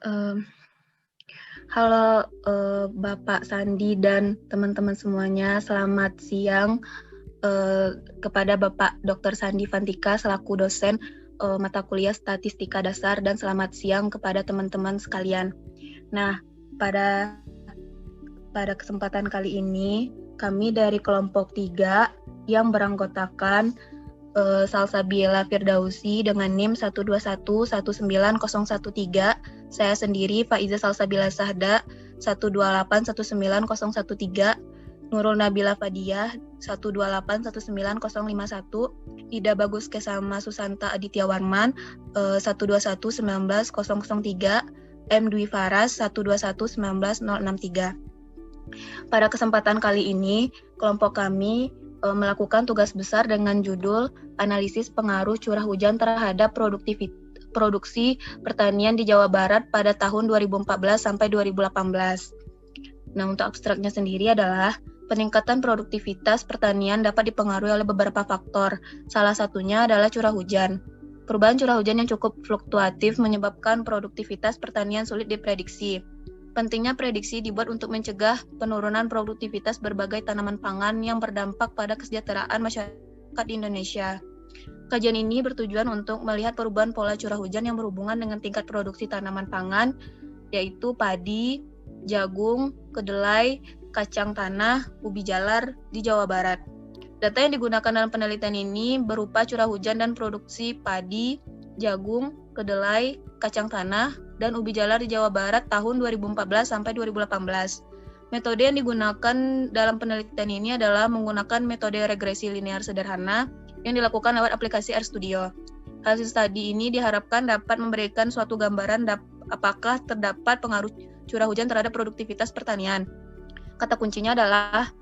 Em, Halo Bapak Sandi dan teman-teman semuanya, selamat siang kepada Bapak Dr. Sandi Fantika selaku dosen mata kuliah Statistika Dasar, dan selamat siang kepada teman-teman sekalian. Nah, pada kesempatan kali ini kami dari kelompok 3 yang beranggotakan Salsabila Firdausi dengan NIM 1211913. Saya sendiri Faiza Salsabila Sahda 128190113, Nurul Nabila Fadiah 1281901, Ida Bagus Kesama Susanta Aditya Warman 1211903, M Dwi Faras 1211963. Pada kesempatan kali ini, kelompok kami melakukan tugas besar dengan judul Analisis Pengaruh Curah Hujan Terhadap Produksi Pertanian di Jawa Barat pada tahun 2014 sampai 2018. Nah, untuk abstraknya sendiri adalah peningkatan produktivitas pertanian dapat dipengaruhi oleh beberapa faktor. Salah satunya adalah curah hujan. Perubahan curah hujan yang cukup fluktuatif menyebabkan produktivitas pertanian sulit diprediksi. Pentingnya prediksi dibuat untuk mencegah penurunan produktivitas berbagai tanaman pangan yang berdampak pada kesejahteraan masyarakat di Indonesia. Kajian ini bertujuan untuk melihat perubahan pola curah hujan yang berhubungan dengan tingkat produksi tanaman pangan, yaitu padi, jagung, kedelai, kacang tanah, ubi jalar di Jawa Barat. Data yang digunakan dalam penelitian ini berupa curah hujan dan produksi padi, jagung, kedelai, kacang tanah, dan ubi jalar di Jawa Barat tahun 2014 sampai 2018. Metode yang digunakan dalam penelitian ini adalah menggunakan metode regresi linear sederhana yang dilakukan lewat aplikasi RStudio. Hasil studi ini diharapkan dapat memberikan suatu gambaran apakah terdapat pengaruh curah hujan terhadap produktivitas pertanian. Kata kuncinya adalah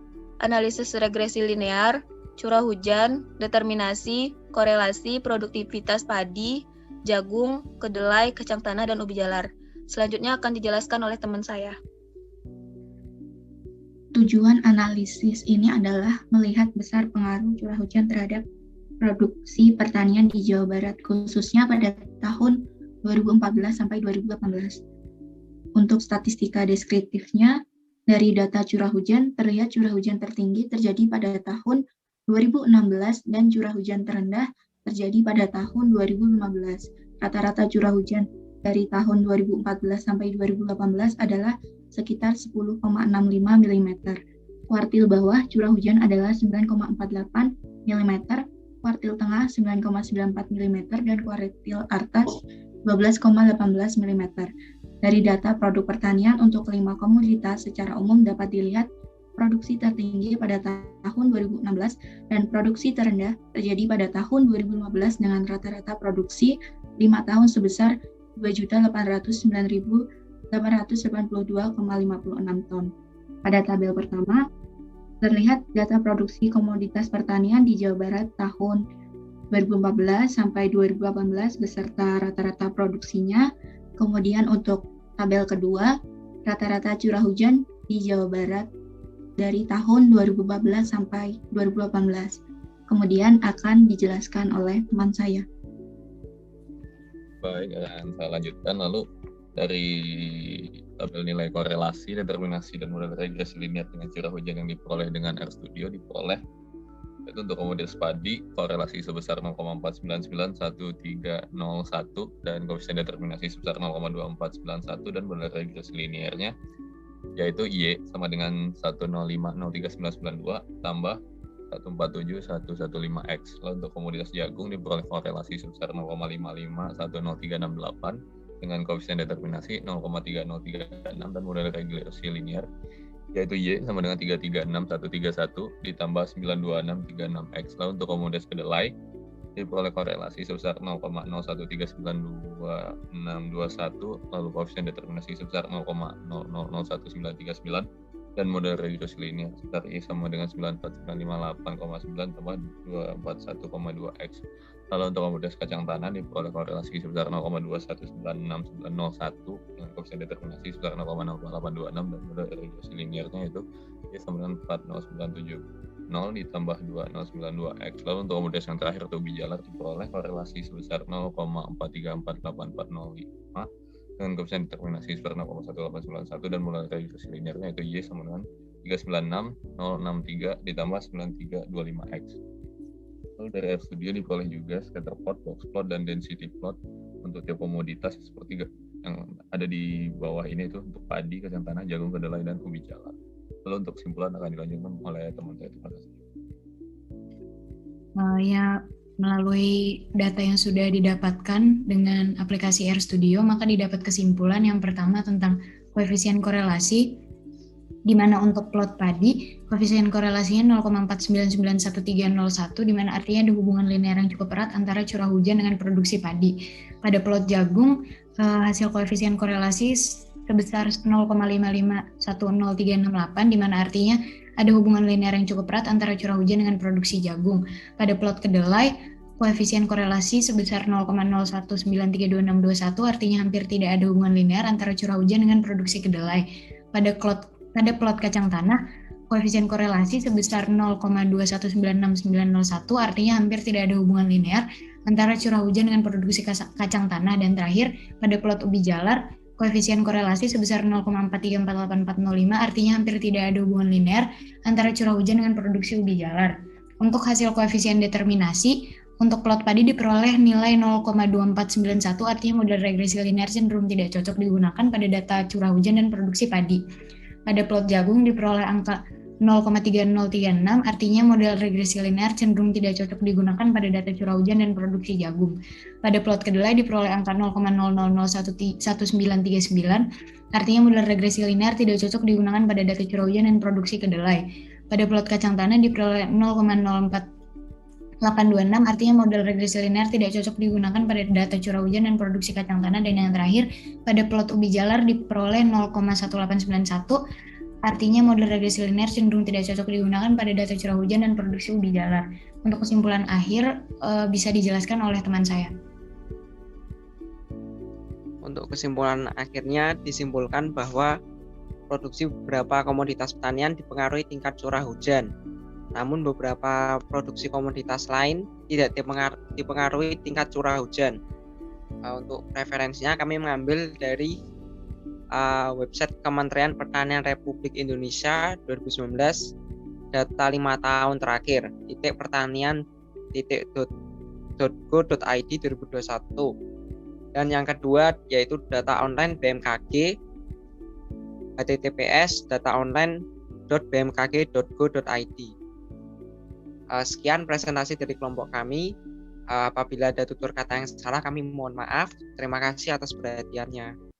analisis regresi linear, curah hujan, determinasi, korelasi, produktivitas padi, jagung, kedelai, kacang tanah, dan ubi jalar. Selanjutnya akan dijelaskan oleh teman saya. Tujuan analisis ini adalah melihat besar pengaruh curah hujan terhadap produksi pertanian di Jawa Barat, khususnya pada tahun 2014 sampai 2018. Untuk statistika deskriptifnya, dari data curah hujan, terlihat curah hujan tertinggi terjadi pada tahun 2016 dan curah hujan terendah terjadi pada tahun 2015. Rata-rata curah hujan dari tahun 2014 sampai 2018 adalah sekitar 10,65 mm. Kuartil bawah curah hujan adalah 9,48 mm, kuartil tengah 9,94 mm, dan kuartil atas 12,18 mm. Dari data produk pertanian untuk 5 komoditas secara umum dapat dilihat produksi tertinggi pada tahun 2016 dan produksi terendah terjadi pada tahun 2015 dengan rata-rata produksi 5 tahun sebesar 2.809.882,56 ton. Pada tabel pertama, terlihat data produksi komoditas pertanian di Jawa Barat tahun 2014 sampai 2018 beserta rata-rata produksinya. Kemudian untuk tabel kedua, rata-rata curah hujan di Jawa Barat dari tahun 2014 sampai 2018. Kemudian akan dijelaskan oleh teman saya. Baik, akan saya lanjutkan. Lalu dari tabel nilai korelasi, determinasi, dan model regresi linear dengan curah hujan yang diperoleh dengan RStudio diperoleh itu untuk komoditas padi korelasi sebesar 0,4991301 dan koefisien determinasi sebesar 0,2491 dan model regresi linearnya yaitu Y sama dengan 105039992 tambah 1471115X. Lalu untuk komoditas jagung diperoleh korelasi sebesar 0,551038 dengan koefisien determinasi 0,3036 dan model regresi linear yaitu Y sama dengan 336131 ditambah 92636X. Lalu untuk komoditas kedelai diperoleh korelasi sebesar 0,01392621 lalu koefisien determinasi sebesar 0,001939 dan model regresi linear sebesar Y sama dengan 94958,9 tambah 241,2X. Lalu untuk komoditas kacang tanah diperoleh korelasi sebesar 0,219691 dengan koefisien determinasi sebesar 0,04826 dan model regresi linearnya itu Y sama dengan 40970 ditambah 2092X. Lalu untuk komoditas yang terakhir atau ubi jalar diperoleh korelasi sebesar 0,4348405 dengan koefisien determinasi sebesar 0,1891 dan mulai realisasi linearnya itu Y sama dengan 396.063 ditambah 9325X. Lalu dari R Studio diperoleh juga scatter plot, box plot, dan density plot untuk tiap komoditas seperti yang ada di bawah ini itu untuk padi, kacang tanah, jagung, kedelai, dan ubi jalar. Lalu untuk kesimpulan akan dilanjutkan oleh teman saya. Terima kasih. Ya, melalui data yang sudah didapatkan dengan aplikasi R Studio, maka didapat kesimpulan yang pertama tentang koefisien korelasi, di mana untuk plot padi, koefisien korelasinya 0,499131, di mana artinya ada hubungan linear yang cukup erat antara curah hujan dengan produksi padi. Pada plot jagung, hasil koefisien korelasi sebesar 0,551038, di mana artinya ada hubungan linear yang cukup erat antara curah hujan dengan produksi jagung. Pada plot kedelai, koefisien korelasi sebesar 0,01932621, artinya hampir tidak ada hubungan linear antara curah hujan dengan produksi kedelai. Pada plot kacang tanah, koefisien korelasi sebesar 0,219691, artinya hampir tidak ada hubungan linear antara curah hujan dengan produksi kacang tanah. Dan terakhir, pada plot ubi jalar, koefisien korelasi sebesar 0,434845, artinya hampir tidak ada hubungan linear antara curah hujan dengan produksi ubi jalar. Untuk hasil koefisien determinasi, untuk plot padi diperoleh nilai 0,2491, artinya model regresi linear cenderung tidak cocok digunakan pada data curah hujan dan produksi padi. Pada plot jagung diperoleh angka 0,3036, artinya model regresi linear cenderung tidak cocok digunakan pada data curah hujan dan produksi jagung. Pada plot kedelai diperoleh angka 0,001939, artinya model regresi linear tidak cocok digunakan pada data curah hujan dan produksi kedelai. Pada plot kacang tanah diperoleh 0,04826, artinya model regresi linear tidak cocok digunakan pada data curah hujan dan produksi kacang tanah. Dan yang terakhir, pada plot ubi jalar diperoleh 0,1891, artinya model regresi linear cenderung tidak cocok digunakan pada data curah hujan dan produksi ubi jalar. Untuk kesimpulan akhir bisa dijelaskan oleh teman saya. Untuk kesimpulan akhirnya disimpulkan bahwa produksi beberapa komoditas pertanian dipengaruhi tingkat curah hujan. Namun beberapa produksi komoditas lain tidak dipengaruhi tingkat curah hujan. Untuk referensinya kami mengambil dari website Kementerian Pertanian Republik Indonesia 2019, data 5 tahun terakhir, pertanian.go.id 2021. Dan yang kedua yaitu data online BMKG, https dataonline.bmkg.go.id. Sekian presentasi dari kelompok kami. Apabila ada tutur kata yang salah, kami mohon maaf. Terima kasih atas perhatiannya.